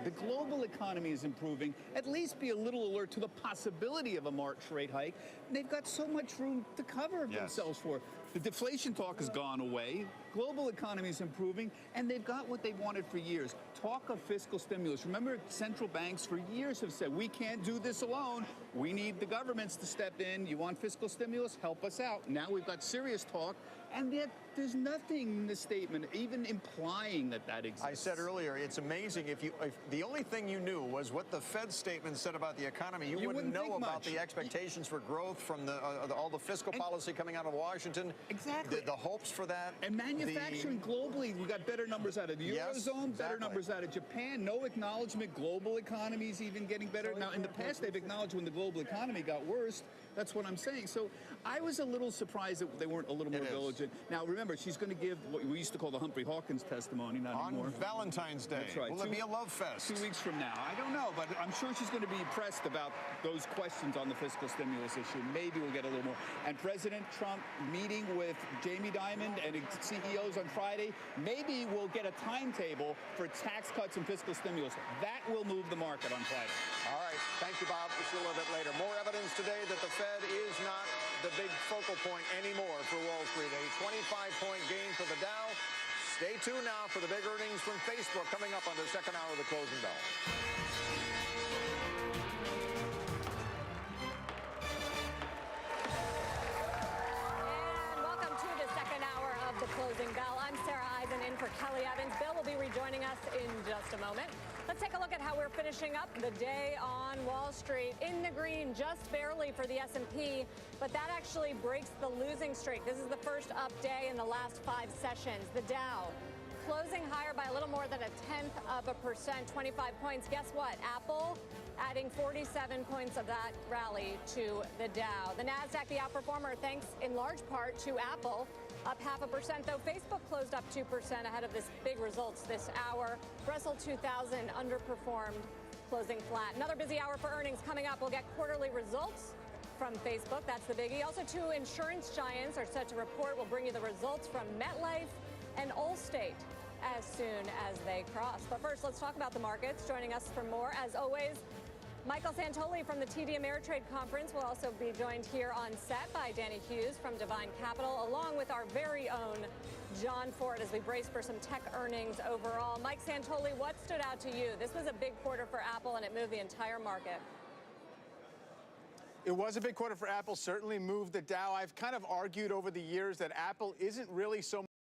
The global economy is improving. At least be a little alert to the possibility of a March rate hike. They've got so much room to cover themselves for. The deflation talk has gone away. Global economy is improving, and they've got what they wanted for years. Talk of fiscal stimulus. Remember, central banks for years have said, we can't do this alone. We need the governments to step in. You want fiscal stimulus? Help us out. Now we've got serious talk, and yet there's nothing in the statement even implying that that exists. I said earlier, it's amazing if the only thing you knew was what the Fed statement said about the economy, you wouldn't know about the expectations for growth from all the fiscal policy coming out of Washington. Exactly. The hopes for that. And manufacturing globally, we got better numbers out of the Eurozone, better numbers out of Japan. No acknowledgement global economies even getting better. Now, in the past, they've acknowledged when the global economy got worse. That's what I'm saying. So I was a little surprised that they weren't a little more diligent. Now, remember, she's going to give what we used to call the Humphrey Hawkins testimony, not anymore. On Valentine's Day. That's right. Will it be a love fest? 2 weeks from now. I don't know, but I'm sure she's going to be pressed about those questions on the fiscal stimulus issue. Maybe we'll get a little more. And President Trump meeting with Jamie Dimon and CEOs on Friday. Maybe we'll get a timetable for tax cuts and fiscal stimulus. That will move the market on Friday. All right. Thank you, Bob. We'll see you a little bit later. More evidence today that the Fed is not the big focal point anymore for Wall Street. A 25-point gain for the Dow. Stay tuned now for the big earnings from Facebook coming up on the second hour of the closing bell. The closing bell. I'm Sarah Eisen in for Kelly Evans. Bill will be rejoining us in just a moment. Let's take a look at how we're finishing up the day on Wall Street. In the green, just barely for the S&P, but that actually breaks the losing streak. This is the first up day in the last 5 sessions. The Dow closing higher by a little more than 0.1%, 25 points. Guess what? Apple adding 47 points of that rally to the Dow. The Nasdaq, the outperformer, thanks in large part to Apple. Up 0.5%, though Facebook closed up 2% ahead of this big results this hour. Russell 2000 underperformed, closing flat. Another busy hour for earnings coming up. We'll get quarterly results from Facebook. That's the biggie. Also, 2 insurance giants are set to report. We'll bring you the results from MetLife and Allstate as soon as they cross. But first, let's talk about the markets. Joining us for more, as always, Michael Santoli from the TD Ameritrade Conference will also be joined here on set by Danny Hughes from Divine Capital, along with our very own John Ford as we brace for some tech earnings overall. Mike Santoli, what stood out to you? This was a big quarter for Apple, and it moved the entire market. It was a big quarter for Apple, certainly moved the Dow. I've kind of argued over the years that Apple isn't really so